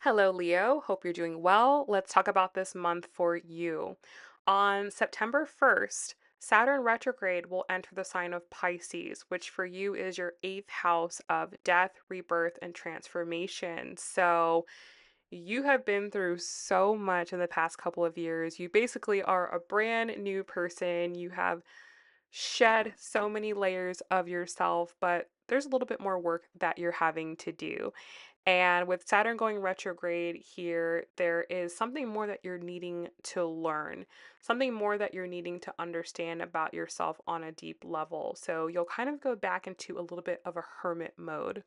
Hello, Leo. Hope you're doing well. Let's talk about this month for you. On September 1st, Saturn retrograde will enter the sign of Pisces, which for you is your eighth house of death, rebirth, and transformation. So, you have been through so much in the past couple of years. You basically are a brand new person. You have shed so many layers of yourself, but there's a little bit more work that you're having to do. And with Saturn going retrograde here, there is something more that you're needing to learn, something more that you're needing to understand about yourself on a deep level. So you'll kind of go back into a little bit of a hermit mode.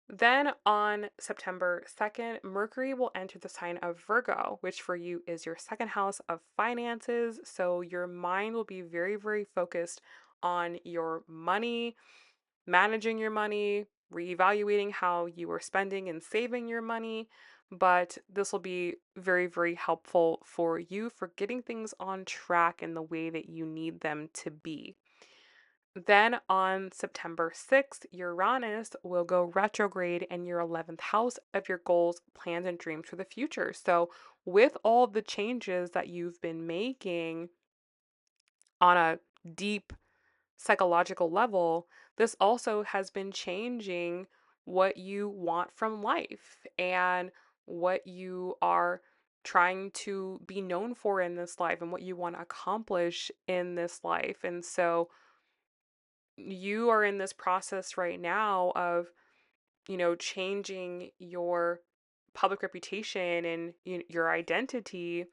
Then on September 2nd, Mercury will enter the sign of Virgo, which for you is your second house of finances. So your mind will be very, very focused on your money, managing your money, reevaluating how you are spending and saving your money. But this will be very, very helpful for you for getting things on track in the way that you need them to be. Then on September 6th, Uranus will go retrograde in your 11th house of your goals, plans, and dreams for the future. So, with all the changes that you've been making on a deep psychological level, this also has been changing what you want from life and what you are trying to be known for in this life and what you want to accomplish in this life. And so you are in this process right now of, changing your public reputation and your identity.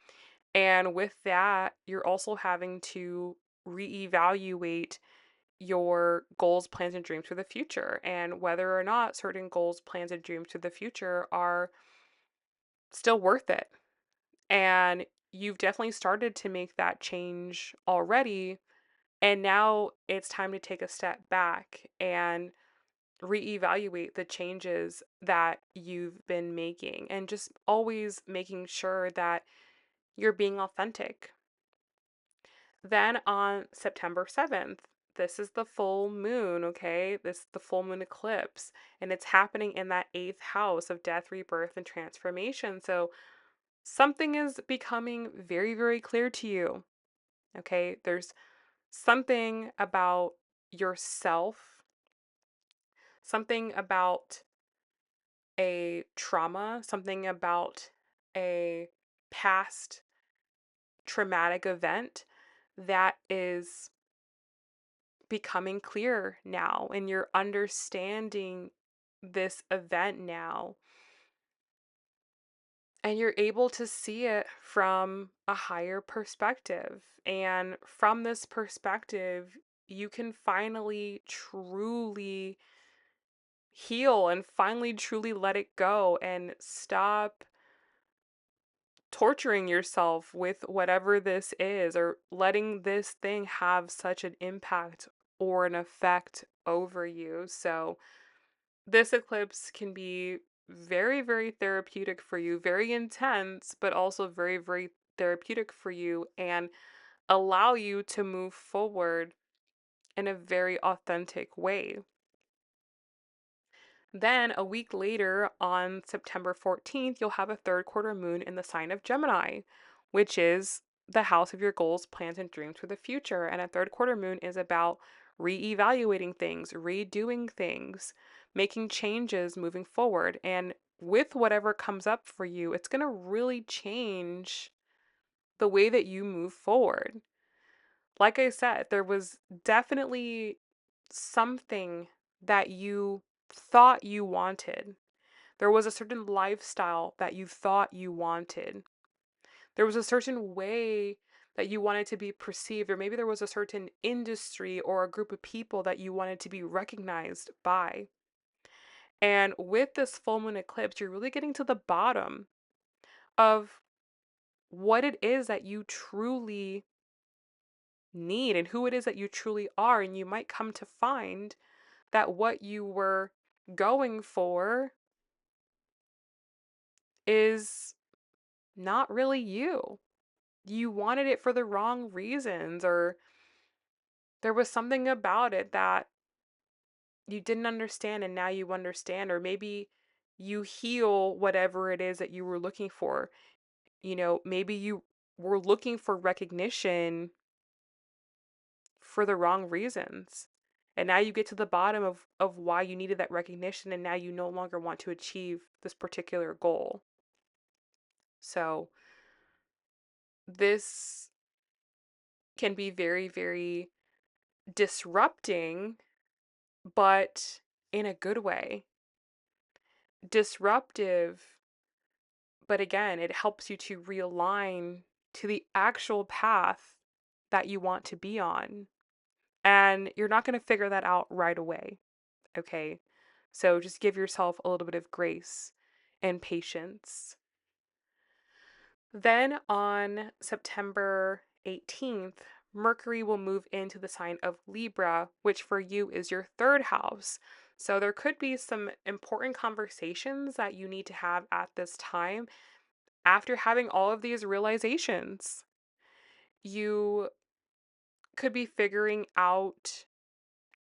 And with that, you're also having to reevaluate your goals, plans, and dreams for the future, and whether or not certain goals, plans, and dreams for the future are still worth it. And you've definitely started to make that change already. And now it's time to take a step back and reevaluate the changes that you've been making and just always making sure that you're being authentic. Then on September 7th, this is the full moon, okay? This is the full moon eclipse, and it's happening in that eighth house of death, rebirth, and transformation. So something is becoming very, very clear to you, okay? There's something about yourself, something about a trauma, something about a past traumatic event that is becoming clear now, and you're understanding this event now, and you're able to see it from a higher perspective. And from this perspective, you can finally truly heal and finally truly let it go and stop torturing yourself with whatever this is, or letting this thing have such an impact or an effect over you. So, this eclipse can be very, very therapeutic for you, very intense, but also very, very therapeutic for you, and allow you to move forward in a very authentic way. Then, a week later, on September 14th, you'll have a third quarter moon in the sign of Gemini, which is the house of your goals, plans, and dreams for the future. And a third quarter moon is about reevaluating things, redoing things, making changes moving forward. And with whatever comes up for you, it's going to really change the way that you move forward. Like I said, there was definitely something that you thought you wanted. There was a certain lifestyle that you thought you wanted. There was a certain way that you wanted to be perceived, or maybe there was a certain industry or a group of people that you wanted to be recognized by. And with this full moon eclipse, you're really getting to the bottom of what it is that you truly need and who it is that you truly are. And you might come to find that what you were going for is not really you. You wanted it for the wrong reasons, or there was something about it that you didn't understand and now you understand, or maybe you heal whatever it is that you were looking for. Maybe you were looking for recognition for the wrong reasons. And now you get to the bottom of why you needed that recognition, and now you no longer want to achieve this particular goal. So, this can be very, very disrupting, but in a good way. Disruptive, but again, it helps you to realign to the actual path that you want to be on. And you're not going to figure that out right away. Okay. So just give yourself a little bit of grace and patience. Then on September 18th, Mercury will move into the sign of Libra, which for you is your third house. So there could be some important conversations that you need to have at this time after having all of these realizations. You could be figuring out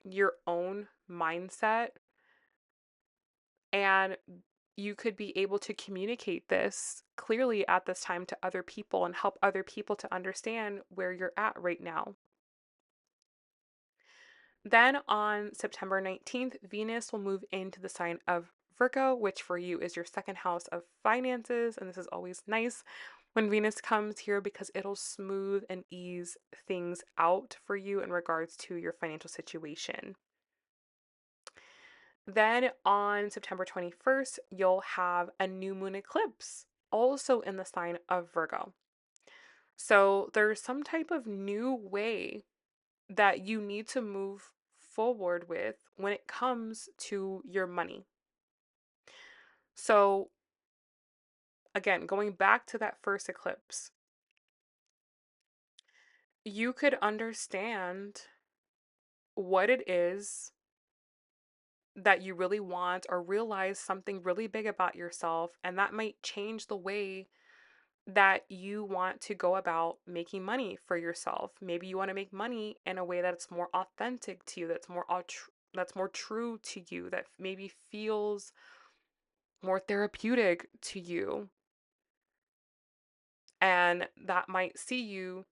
your own mindset, and you could be able to communicate this clearly at this time to other people and help other people to understand where you're at right now. Then on September 19th, Venus will move into the sign of Virgo, which for you is your second house of finances. And this is always nice when Venus comes here because it'll smooth and ease things out for you in regards to your financial situation. Then on September 21st, you'll have a new moon eclipse, also in the sign of Virgo. So there's some type of new way that you need to move forward with when it comes to your money. So, again, going back to that first eclipse, you could understand what it is that you really want or realize something really big about yourself, and that might change the way that you want to go about making money for yourself. Maybe you want to make money in a way that's more authentic to you, that's more true to you, that maybe feels more therapeutic to you. And that might see you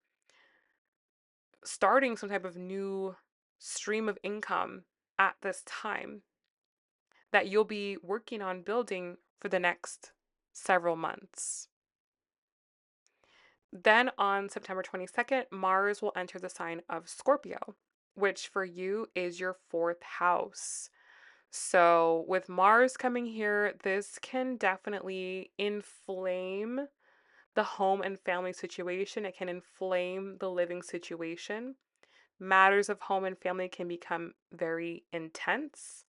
starting some type of new stream of income at this time that you'll be working on building for the next several months. Then on September 22nd, Mars will enter the sign of Scorpio, which for you is your fourth house. So, with Mars coming here, this can definitely inflame the home and family situation. It can inflame the living situation. Matters of home and family can become very intense,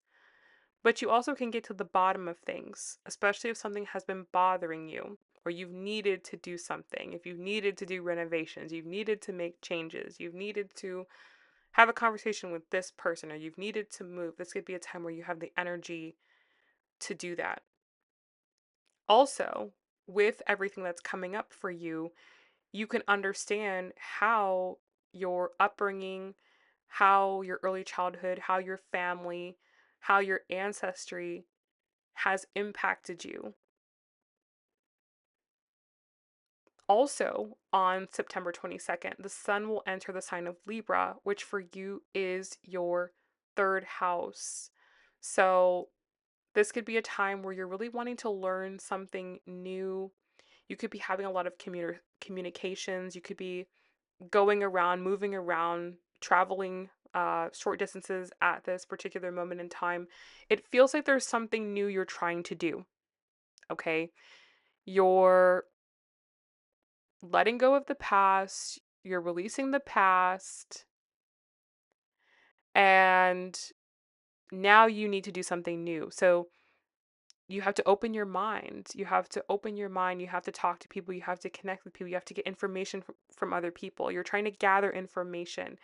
but you also can get to the bottom of things, especially if something has been bothering you or you've needed to do something. If you've needed to do renovations, you've needed to make changes, you've needed to have a conversation with this person, or you've needed to move. This could be a time where you have the energy to do that. Also, with everything that's coming up for you, you can understand how your upbringing, how your early childhood, how your family, how your ancestry has impacted you. Also, on September 22nd, the sun will enter the sign of Libra, which for you is your third house. So, this could be a time where you're really wanting to learn something new. You could be having a lot of communications. You could be going around, moving around, traveling short distances at this particular moment in time. It feels like there's something new you're trying to do. Okay. You're letting go of the past, you're releasing the past, and now you need to do something new. So you have to open your mind. You have to open your mind. You have to talk to people. You have to connect with people. You have to get information from other people. You're trying to gather information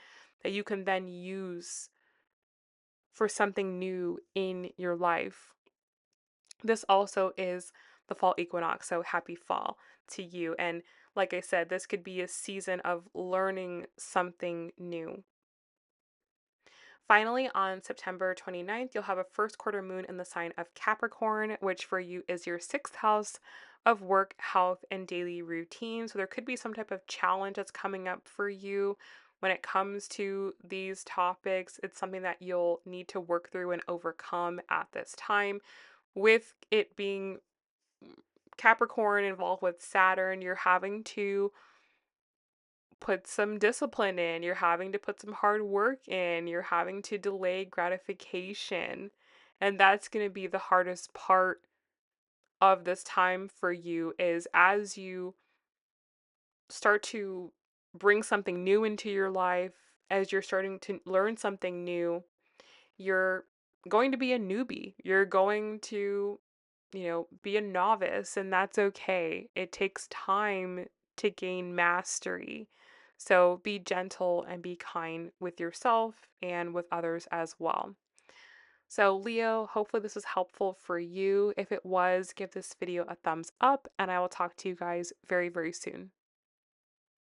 that you can then use for something new in your life. This also is the fall equinox, so happy fall to you. And like I said, this could be a season of learning something new. Finally, on September 29th, you'll have a first quarter moon in the sign of Capricorn, which for you is your sixth house of work, health, and daily routine. So there could be some type of challenge that's coming up for you when it comes to these topics. It's something that you'll need to work through and overcome at this time. With it being Capricorn involved with Saturn, you're having to put some discipline in, you're having to put some hard work in, you're having to delay gratification. And that's going to be the hardest part of this time for you is as you start to bring something new into your life, as you're starting to learn something new, you're going to be a newbie. You're going to, be a novice, and that's okay. It takes time to gain mastery. So be gentle and be kind with yourself and with others as well. So, Leo, hopefully this was helpful for you. If it was, give this video a thumbs up, and I will talk to you guys very, very soon.